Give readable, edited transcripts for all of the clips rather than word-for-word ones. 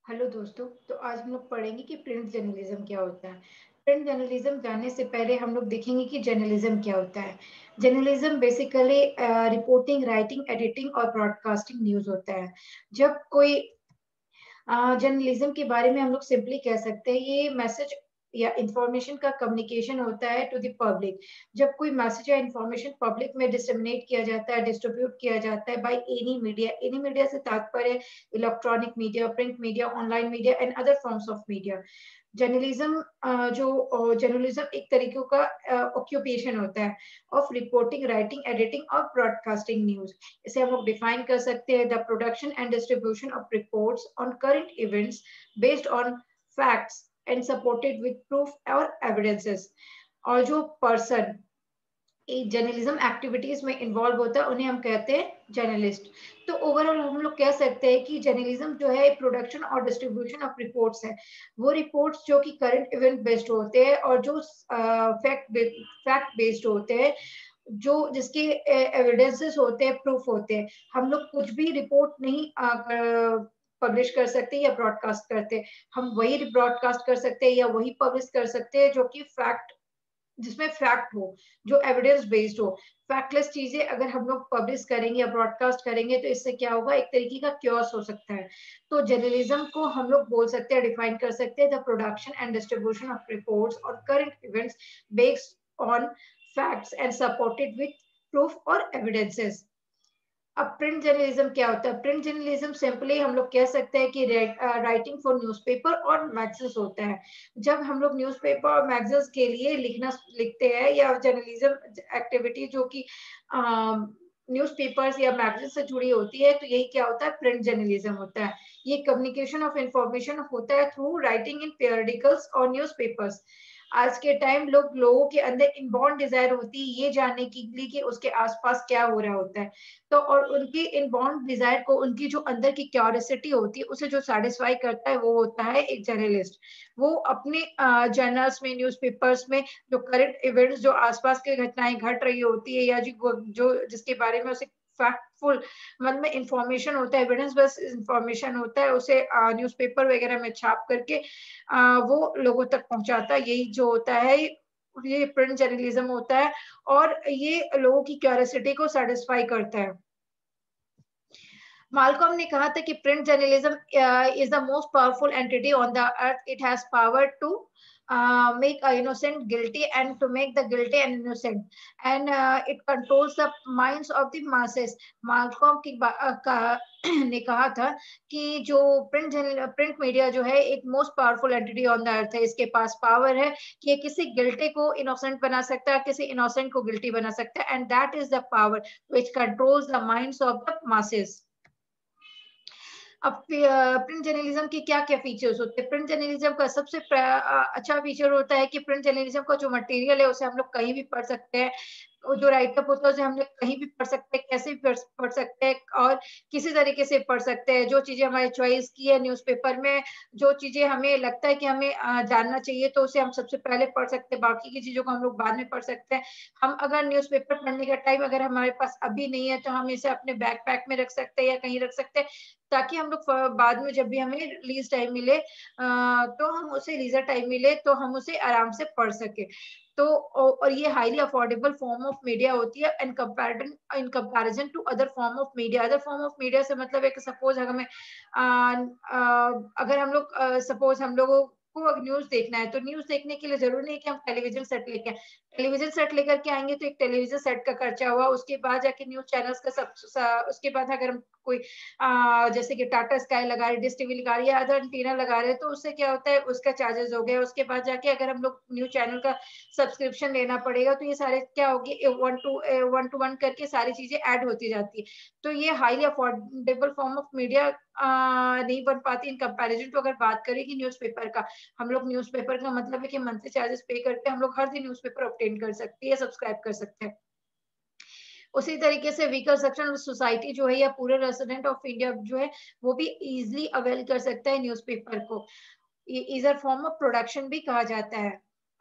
Hello दोस्तों। तो आज हम लोग पढ़ेंगे कि प्रिंट जर्नलिज्म क्या होता है। प्रिंट जर्नलिज्म जानने से पहले हम लोग देखेंगे कि जर्नलिज्म क्या होता है। Journalism basically reporting, writing, editing और ब्रॉडकास्टिंग न्यूज़ होता है। जब कोई जर्नलिज्म के बारे में हम लोग सिंपली कह सकते हैं ये मैसेज या इंफॉर्मेशन का कम्युनिकेशन होता है टू द पब्लिक। जब कोई मैसेज या इंफॉर्मेशन पब्लिक में डिसमिनेट किया जाता है, डिस्ट्रीब्यूट किया जाता है बाय एनी मीडिया से तात्पर्य electronic media, print media, online media and other forms of media. Journalism एक तरीकों का ऑक्यूपेशन होता है ऑफ रिपोर्टिंग, राइटिंग, एडिटिंग और ब्रॉडकास्टिंग न्यूज। इसे हम लोग डिफाइन कर सकते हैं the production and distribution of reports on current events based on facts and supported with proof और एविडेंसेस। और जो पर्सन जर्नलिज्म एक्टिविटीज में इन्वॉल्व होता है उन्हें हम कहते हैं जर्नलिस्ट। तो ओवरऑल हम लोग कह सकते हैं कि जर्नलिज्म जो है प्रोडक्शन और डिस्ट्रीब्यूशन ऑफ रिपोर्ट्स है। वो रिपोर्ट्स जो कि करंट इवेंट बेस्ड होते हैं और जो फैक्ट बेस्ड होते हैं, जो जिसके एविडेंसेस होते हैं, प्रूफ होते हैं। हम लोग कुछ भी रिपोर्ट नहीं पब्लिश कर सकते या ब्रॉडकास्ट करते। हम वही ब्रॉडकास्ट कर सकते हैं या वही पब्लिश कर सकते हैं जो कि फैक्ट, जिसमें फैक्ट हो, जो एविडेंस बेस्ड हो। फैक्टलेस चीजें अगर हम लोग पब्लिश करेंगे या ब्रॉडकास्ट करेंगे तो इससे क्या होगा, एक तरीके का क्योस हो सकता है। तो जर्नलिज्म को हम लोग बोल सकते हैं, डिफाइन कर सकते हैं the production and distribution of reports और current events based on facts and supported with proof और एविडेंसेस। अब प्रिंट जर्नलिज्म क्या होता है? प्रिंट जर्नलिज्म सिंपली हम लोग कह सकते हैं कि राइटिंग फॉर न्यूज़पेपर और मैगजीन्स होता है। जब हम लोग न्यूज़पेपर और मैगजीन्स के लिए लिखते हैं या जर्नलिज्म एक्टिविटी जो कि न्यूज़पेपर्स या मैगजीन से जुड़ी होती है, तो यही क्या होता है, प्रिंट जर्नलिज्म होता है। ये कम्युनिकेशन ऑफ इंफॉर्मेशन होता है थ्रू राइटिंग इन पेरियोडिकल्स और न्यूज़पेपर्स। आज के टाइम लोगों के अंदर इनबॉर्न डिजायर होती है ये जानने के लिए कि उसके आसपास क्या हो रहा होता है। तो और उनकी इनबॉर्न डिजायर को, उनकी जो अंदर की क्यूरियोसिटी होती है, उसे जो सेटिस्फाई करता है वो होता है एक जर्नलिस्ट। वो अपने जर्नल्स में, न्यूज़पेपर्स में जो करंट इवेंट्स, जो आसपास की घटनाएं घट रही होती है या जो जिसके बारे में उसे फैक्टफुल मन में इंफॉर्मेशन होता है, एविडेंस बेस्ड इंफॉर्मेशन होता है, उसे न्यूज़पेपर वगैरह में छाप करके वो लोगों तक पहुंचाता है। यही जो होता है ये प्रिंट जर्नलिज्म होता है और ये लोगों की क्यूरियोसिटी को सेटिस्फाई करता है। मालकॉम ने कहा था कि print journalism is the most powerful entity on the earth. It has power to make a innocent guilty and to make the guilty and innocent, and it controls the minds of the masses. मालकॉम ने कहा था कि जो print media जो है एक most powerful entity on the अर्थ है। इसके पास पावर है कि ये किसी गिल्टी को इनोसेंट बना सकता है, किसी इनोसेंट को गिल्टी बना सकता है, and that is the power which controls the minds of the masses. अब प्रिंट जर्नलिज्म के क्या क्या फीचर्स होते हैं? प्रिंट जर्नलिज्म का सबसे अच्छा फीचर होता है कि प्रिंट जर्नलिज्म का जो मटेरियल है उसे हम लोग कहीं भी पढ़ सकते हैं। जो राइटअप होता है उसे हम लोग कहीं भी पढ़ सकते हैं, कैसे भी पढ़ सकते हैं और किसी तरीके से पढ़ सकते हैं। जो चीजें हमारी चॉइस की है न्यूज़पेपर में, जो चीजें हमें लगता है कि हमें जानना चाहिए तो उसे हम सबसे पहले पढ़ सकते हैं, बाकी की चीजों को हम लोग बाद में पढ़ सकते हैं। हम अगर न्यूज़पेपर पढ़ने का टाइम अगर हमारे पास अभी नहीं है तो हम इसे अपने बैकपैक में रख सकते हैं या कहीं रख सकते हैं, ताकि हम लोग बाद में जब भी हमें रिलीज टाइम मिले तो हम उसे लीजर टाइम मिले तो हम उसे आराम से पढ़ सके। तो और ये highly affordable form of media होती है in comparison to other form of media. Other form of media से मतलब है कि सपोज अगर हम लोग सपोज हम लोगों को न्यूज देखना है तो न्यूज देखने के लिए जरूरी नहीं कि हम टेलीविजन सेट लेके आए। टेलीविजन सेट लेकर के आएंगे तो एक टेलीविजन सेट का खर्चा हुआ, उसके बाद जाके न्यूज चैनल्स का उसके बाद अगर हम कोई जैसे कि टाटा स्काई लगा रहे, डिश टीवी लगा रही है, अदर एंटीना लगा रहे हैं तो उससे क्या होता है, उसका चार्जेस हो गया। उसके बाद जाके अगर हम लोग न्यूज चैनल का सब्सक्रिप्शन लेना पड़ेगा तो ये सारे क्या होगी, वन टू वन करके सारी चीजें ऐड होती जाती है। तो ये highly affordable form of media नहीं बन पाती इन कंपैरिजन टू अगर बात करें कि न्यूज़पेपर का। हम लोग न्यूज़पेपर का मतलब है कि मंथली चार्जेस पे करके हम लोग हर दिन न्यूज़पेपर ऑब्टेन कर सकते हैं, सब्सक्राइब कर सकते हैं। उसी तरीके से वीकर सेक्शन ऑफ सोसाइटी जो है या पूरे रेसिडेंट ऑफ इंडिया जो है वो भी इजिली अवेल कर सकता है न्यूज़पेपर को। Is a form of production भी कहा जाता है।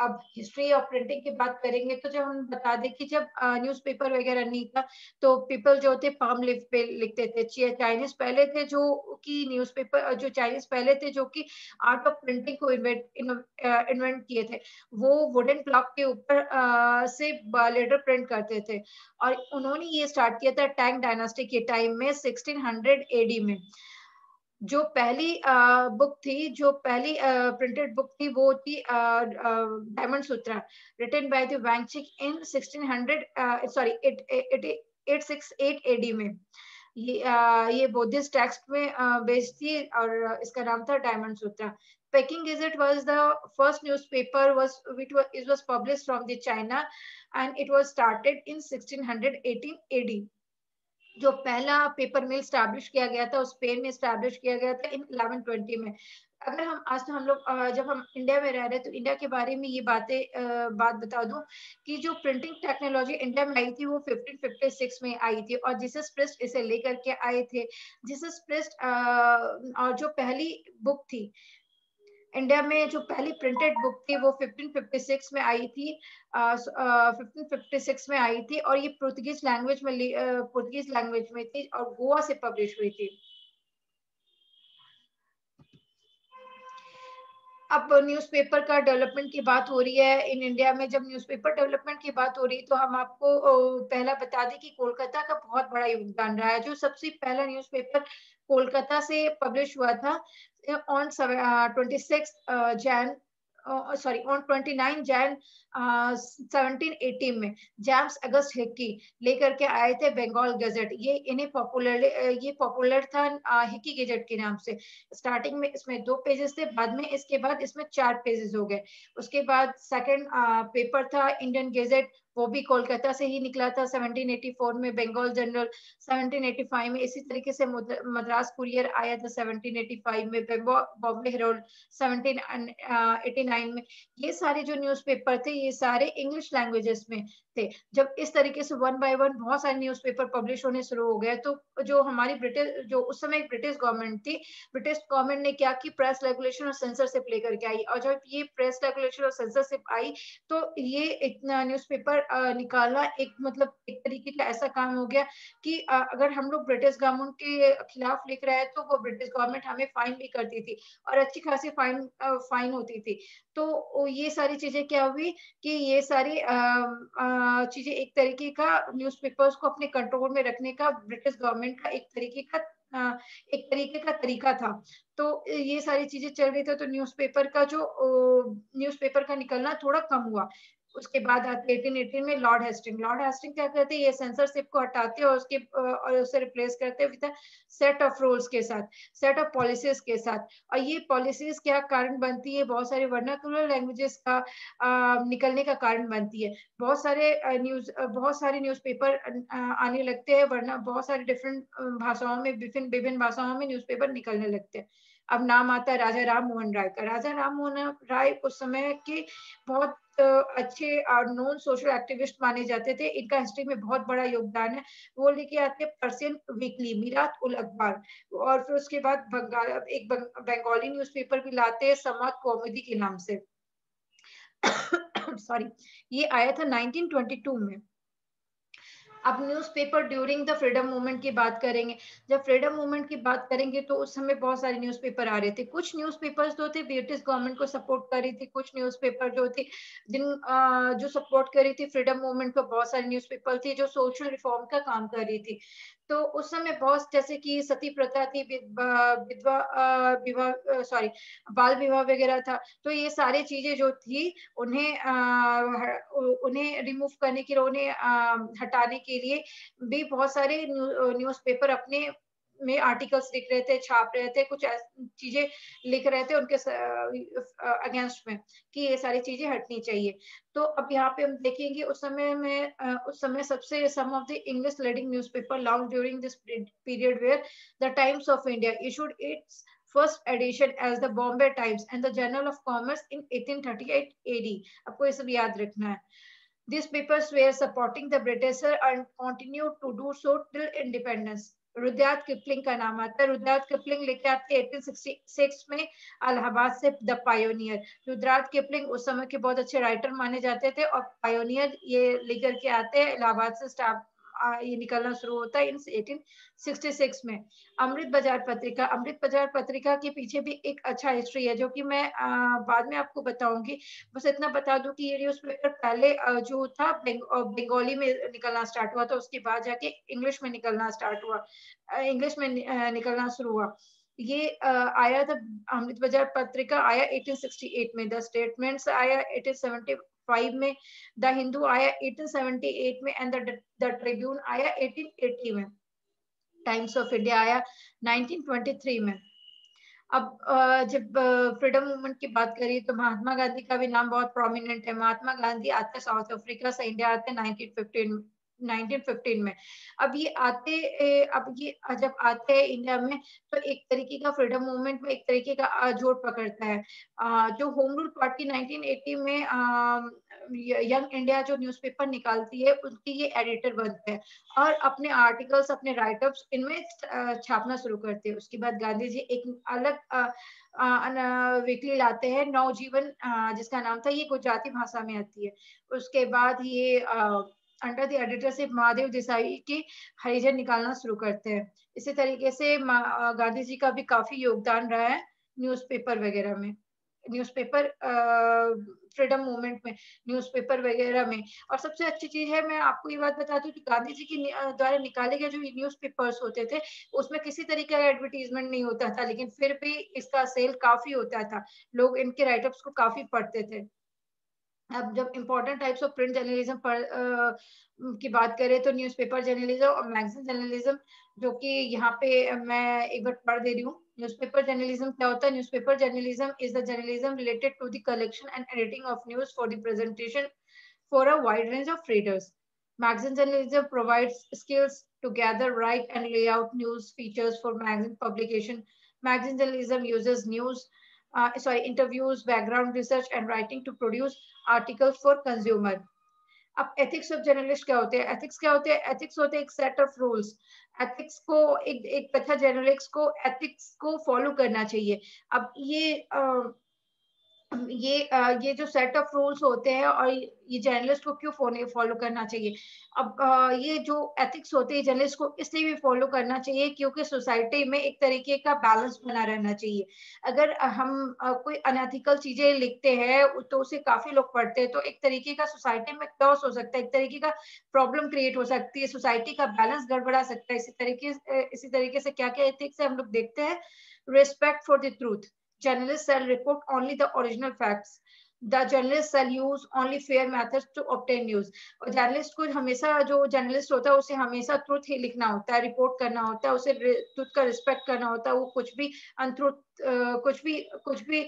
अब हिस्ट्री ऑफ प्रिंटिंग की बात करेंगे तो जब हम बता दें कि जब न्यूज़पेपर वगैरह नहीं था तो पीपल जो थे पाम लीफ पे लिखते थे। चाइनीज पहले थे जो कि न्यूज़पेपर, जो चाइनीज पहले थे जो कि आर्ट ऑफ प्रिंटिंग को इन्वेंट किए थे, वो वुडन क्लॉक के ऊपर से लेटर प्रिंट करते थे। और उन्होंने ये स्टार्ट किया था टैंग डायनास्टी के टाइम में 1600 एडी में। जो पहली बुक थी, जो पहली प्रिंटेड बुक थी, वो थी diamond sutra, written by the Wang Chieh in 1600 sorry 868 AD में। ये बुद्धिस्ट टेक्स्ट में बेस्ड थी और इसका नाम था diamond Sutra. Peking Gazette was the first newspaper it was published from the China, and it was started in 1618 AD। जो पहला पेपर मिल स्टैब्लिश किया गया था, उस स्पेन में स्टैब्लिश किया गया था इन 1120 में। अगर हम आज तो हम लोग जब हम इंडिया में रह रहे हैं तो इंडिया के बारे में ये बात बता दूं कि जो प्रिंटिंग टेक्नोलॉजी इंडिया में आई थी वो 1556 में आई थी, और जीसस प्रिस्ट इसे लेकर के आए थे। जीसस प्रिस्ट और जो पहली बुक थी इंडिया में, जो पहली प्रिंटेड बुक थी वो 1556 में आई थी। 1556 में आई थी और ये पुर्तगीज लैंग्वेज में थी और गोवा से पब्लिश हुई थी। अब न्यूज़पेपर का डेवलपमेंट की बात हो रही है इन इंडिया में। जब न्यूज़पेपर डेवलपमेंट की बात हो रही है तो हम आपको पहला बता दें कि कोलकाता का बहुत बड़ा योगदान रहा है। जो सबसे पहला न्यूज़पेपर कोलकाता से पब्लिश हुआ था on 26 Jain sorry on 29 Jain 1780 में जेम्स अगस्त हिक्की लेकर के आए थे बंगाल गजेट। ये पॉपुलर था हिक्की गजेट के नाम से। स्टार्टिंग में इसमें 2 पेजेस थे, बाद में इसके बाद इसमें 4 पेजेस हो गए। उसके बाद सेकंड पेपर था इंडियन गजेट, वो भी कोलकाता से ही निकला था 1784 में। बंगाल जनरल 1785 में। इसी तरीके से मद्रास कुरियर आया था 1785 में। बॉम्बे हेरोल्ड 1789 में। ये सारे जो न्यूज़पेपर थे ये सारे इंग्लिश लैंग्वेजेस में थे। जब इस तरीके से वन बाय वन बहुत सारे न्यूज़पेपर पब्लिश होने शुरू हो गए तो जो हमारी जो उस समय ब्रिटिश गवर्नमेंट थी, ब्रिटिश गवर्नमेंट ने क्या की प्रेस रेगुलेशन और सेंसरशिप लेकर के आई। और जब ये प्रेस रेगुलेशन और सेंसरशिप आई तो ये इतना न्यूज़पेपर निकालना एक मतलब एक तरीके का ऐसा काम हो गया कि अगर हम लोग ब्रिटिश गवर्नमेंट के खिलाफ लिख रहे हैं तो वो ब्रिटिश गवर्नमेंट हमें फाइन भी करती थी और अच्छी खासी फाइन होती थी। तो ये सारी चीजें क्या हुई कि ये सारी चीजें एक तरीके का न्यूज़पेपर्स को अपने कंट्रोल में रखने का ब्रिटिश गवर्नमेंट का एक तरीके का तरीका था। तो ये सारी चीजें चल रही थी तो न्यूज़पेपर का निकलना थोड़ा कम हुआ। उसके बाद आते 1818 में लॉर्ड हेस्टिंग क्या करते हैं, ये सेंसरशिप को हटाते और उसे रिप्लेस करते विद सेट ऑफ रूल्स के साथ, सेट ऑफ पॉलिसीज के साथ। और ये पॉलिसीज क्या कारण बनती है, बहुत सारे वर्नाकुलर लैंग्वेजेस का निकलने का कारण बनती है। बहुत सारे न्यूज़पेपर आने लगते हैं, वरना बहुत सारे डिफरेंट भाषाओं में विभिन्न भाषाओं में न्यूज़पेपर निकलने लगते हैं। अब नाम आता है राजा राम मोहन राय का। राजा राम मोहन राय उस समय के बहुत अच्छे और नॉन सोशल एक्टिविस्ट माने जाते थे। इनका हिस्ट्री में बहुत बड़ा योगदान है। वो लेके आते हैं पर्सियन वीकली, मीरात उल अखबार, और फिर उसके बाद बंगाली न्यूज़पेपर भी लाते हैं समाज कौमुदी के नाम से। सॉरी, ये आया था 1922 में। अब newspaper during the freedom movement की बात करेंगे। जब फ्रीडम मूवमेंट की बात करेंगे तो उस समय बहुत सारे न्यूज़पेपर आ रहे थे। कुछ न्यूज़पेपर्स जो थे ब्रिटिश गवर्नमेंट को सपोर्ट कर रही थी, कुछ न्यूज़पेपर जो थी जो सपोर्ट कर रही थी फ्रीडम मूवमेंट को, बहुत सारे न्यूज़पेपर थी जो सोशल रिफॉर्म का काम कर रही थी। तो उस समय बहुत, जैसे कि सती प्रथा थी, विधवा विवाह सॉरी बाल विवाह वगैरह था। तो ये सारी चीजें जो थी उन्हें रिमूव करने के लिए, उन्हें हटाने के लिए भी बहुत सारे न्यूज़पेपर अपने में आर्टिकल्स लिख रहे थे, छाप रहे थे, कुछ चीजें लिख रहे थे उनके अगेंस्ट में कि ये सारी चीजें हटनी चाहिए। तो अब यहाँ पे हम देखेंगे उस समय सबसे some of the English leading newspaper long during this period where the Times of India issued its first edition as the Bombay Times and the Journal of Commerce in 1838 AD। आपको ये सब याद रखना है। These papers were supporting the British and continued to do so till independence। Rudyard Kipling का नाम आता है। रुdyard किपलिंग लेके आते हैं 1866 में इलाहाबाद से द पायोनियर। रुdyard किपलिंग उस समय के बहुत अच्छे राइटर माने जाते थे और पायोनियर ये लेकर के आते हैं इलाहाबाद से स्टार्ट ये निकलना शुरू होता है इन 1866 में। अमृत बाजार पत्रिका, अमृत बाजार पत्रिका के पीछे भी एक अच्छा हिस्ट्री है जो कि मैं बाद में आपको बताऊंगी। बस इतना बता दूं कि ये न्यूज़पेपर पहले जो था बंगाली में निकलना स्टार्ट हुआ था, उसके बाद जाके इंग्लिश में निकलना स्टार्ट हुआ, इंग्लिश में निकलना शुरू हुआ। ये आया था, अमृत बाजार पत्रिका आया 1868 में, द स्टेटमेंट्स आया 1875 में, द हिंदू आया 1878 में एंड द ट्रिब्यून आया 1880 में, टाइम्स ऑफ इंडिया आया 1923 में। अब जब फ्रीडम मूवमेंट की बात करिए तो महात्मा गांधी का भी नाम बहुत प्रोमिनेंट है। महात्मा गांधी आते साउथ अफ्रीका से इंडिया आते 1915 में। अब ये जब आते हैं इंडिया में तो एक तरीके का फ्रीडम मूवमेंट में एक तरीके का जोर पकड़ता है। जो होम रूल पार्टी 1980 में यंग इंडिया जो न्यूज़पेपर निकालती है उसकी ये एडिटर बनते हैं और अपने आर्टिकल्स अपने राइटअप्स इनमें छापना शुरू करते हैं। उसके बाद गांधी जी एक अलग वीकली लाते हैं नवजीवन, जिसका नाम था, ये गुजराती भाषा में आती है। उसके बाद ये under the editorship Mahadev Desai की हरिजन निकालना शुरू करते हैं। इसी तरीके से गांधी जी का भी काफी योगदान रहा है न्यूज़पेपर वगैरह में, न्यूज़पेपर फ्रीडम मूवमेंट में, न्यूज़पेपर वगैरह में। और सबसे अच्छी चीज है, मैं आपको ये बात बता दूं कि गांधी जी की द्वारा निकाले गए जो न्यूज़पेपर्स होते थे उसमें किसी तरीके का एडवर्टीजमेंट नहीं होता था, लेकिन फिर भी इसका सेल काफी होता था, लोग इनके राइटअप्स को काफी पढ़ते थे। अब जब important types of print journalism पर की बात करें तो न्यूज़पेपर जर्नलिज्म और मैगजीन जर्नलिज्म, जो कि यहाँ पे मैं एक बार पढ़ दे रही हूँ। न्यूज़पेपर जर्नलिज्म क्या होता है? Newspaper journalism is the journalism related to the collection and editing of news for the presentation for a wide range of readers. Magazine journalism provides skills to gather, write, and lay out news features for magazine publication. Magazine journalism uses interviews, background research, and writing to produce articles for consumer. अब ethics of journalist क्या होते हैं? Ethics क्या होते हैं? Ethics होते हैं एक सेट ऑफ रूल्स। एथिक्स को एक अच्छा जर्नलिस्ट को एथिक्स को फॉलो करना चाहिए। अब ये जो सेट ऑफ रूल्स होते हैं और ये जर्नलिस्ट को क्यों फॉलो करना चाहिए? अब ये जो एथिक्स होते हैं जर्नलिस्ट को इसलिए भी फॉलो करना चाहिए क्योंकि सोसाइटी में एक तरीके का बैलेंस बना रहना चाहिए। अगर हम कोई अनएथिकल चीजें लिखते हैं तो उसे काफी लोग पढ़ते हैं तो एक तरीके का सोसाइटी में टॉस हो सकता है, एक तरीके का प्रॉब्लम क्रिएट हो सकती है, सोसाइटी का बैलेंस गड़बड़ा सकता है। इसी तरीके से क्या क्या एथिक्स है हम लोग देखते हैं। Respect for the truth, journalists shall report only the original facts. The journalist shall use only fair methods to obtain news. और जर्नलिस्ट को हमेशा, जो जर्नलिस्ट होता है उसे हमेशा ट्रूथ ही लिखना होता है, रिपोर्ट करना होता है, उसे ट्रूथ का रिस्पेक्ट करना होता है। वो कुछ भी अनट्रूथ कुछ भी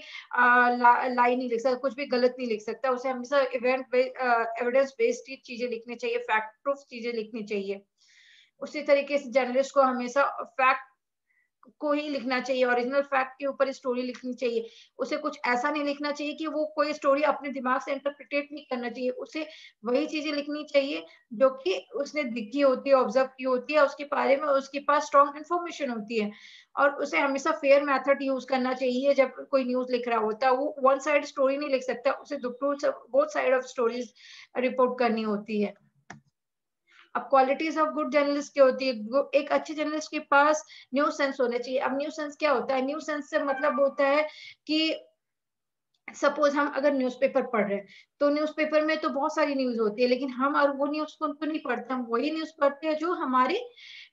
लाई नहीं लिख सकता, कुछ भी गलत नहीं लिख सकता। उसे हमेशा एविडेंस बेस्ड चीजें लिखनी चाहिए, फैक्ट प्रूफ चीजें लिखनी चाहिए। उसी तरीके से जर्नलिस्ट को हमेशा फैक्ट को ही लिखना चाहिए, ओरिजिनल फैक्ट के ऊपर स्टोरी लिखनी चाहिए। उसे कुछ ऐसा नहीं लिखना चाहिए कि वो कोई स्टोरी अपने दिमाग से इंटरप्रिटेट नहीं करना चाहिए। उसे वही चीजें लिखनी चाहिए जो कि उसने दिखी होती है, ऑब्जर्व की होती है, उसके बारे में उसके पास स्ट्रॉन्ग इन्फॉर्मेशन होती है। और उसे हमेशा फेयर मेथड यूज करना चाहिए जब कोई न्यूज लिख रहा होता है। वो वन साइड स्टोरी नहीं लिख सकता, उसे both side of stories report करनी होती है। अब क्वालिटीज ऑफ गुड जर्नलिस्ट क्या होती है? एक अच्छे जर्नलिस्ट के पास न्यूज सेंस होना चाहिए। अब न्यूज सेंस क्या होता है? न्यूज सेंस से मतलब होता है कि सपोज हम अगर न्यूज़पेपर पढ़ रहे हैं तो न्यूज़पेपर में तो बहुत सारी न्यूज होती है, लेकिन हम और वो न्यूज को तो नहीं पढ़ते, हम वही न्यूज पढ़ते हैं जो हमारी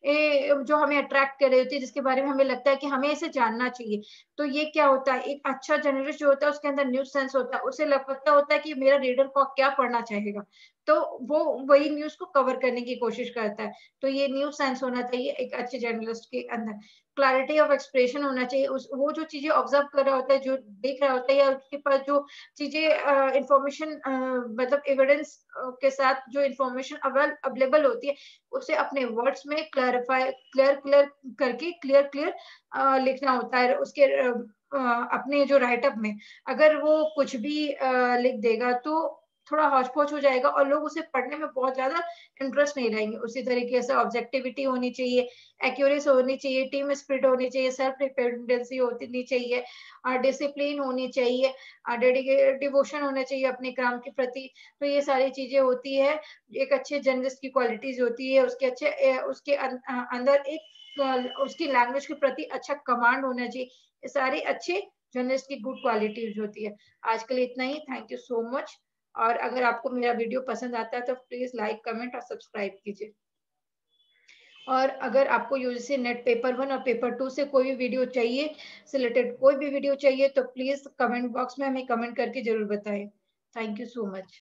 जो हमें अट्रैक्ट कर रही होती है, जिसके बारे में हमें लगता है कि हमें इसे जानना चाहिए। तो ये क्या होता है, एक अच्छा जर्नलिस्ट जो होता है उसके अंदर न्यूज सेंस होता है, उसे पता होता है कि मेरा रीडर को क्या पढ़ना चाहेगा, तो वो वही न्यूज को कवर करने की कोशिश करता है। तो ये न्यूज सेंस होना चाहिए एक अच्छे जर्नलिस्ट के अंदर। क्लैरिटी ऑफ एक्सप्रेशन होना चाहिए, वो जो चीजें ऑब्जर्व कर रहा होता है, जो देख रहा होता है, या उसके पास जो चीजें इंफॉर्मेशन मतलब एविडेंस के साथ जो इंफॉर्मेशन अवेलेबल होती है, उसे अपने वर्ड्स में क्लियर करके क्लियर लिखना होता है। उसके अपने जो राइटअप में अगर वो कुछ भी लिख देगा तो थोड़ा हौच-पौच हो जाएगा और लोग उसे पढ़ने में बहुत ज़्यादा इंटरेस्ट नहीं लेंगे। उसी तरीके से ऑब्जेक्टिविटी होनी चाहिए, एक्यूरेसी होनी चाहिए, टीम स्पिरिट होनी चाहिए, सेल्फ डिपेंडेंसी होनी चाहिए, डिसिप्लिन होनी चाहिए, डिवोशन होना चाहिए अपने काम के प्रति। तो ये सारी चीज़ें होती है, एक अच्छे जर्नलिस्ट की क्वालिटीज़ होती है, उसके उसके अंदर एक उसकी लैंग्वेज के प्रति अच्छा कमांड होना चाहिए। ये सारे अच्छे जर्नलिस्ट की गुड क्वालिटीज़ होती है। आज के लिए इतना ही। Thank you so much. और अगर आपको मेरा वीडियो पसंद आता है तो प्लीज़ लाइक, कमेंट और सब्सक्राइब कीजिए। और अगर आपको यूजीसी नेट पेपर 1 और पेपर 2 से कोई भी वीडियो चाहिए, से रिलेटेड कोई भी वीडियो चाहिए तो प्लीज़ कमेंट बॉक्स में हमें कमेंट करके ज़रूर बताएँ। Thank you so much.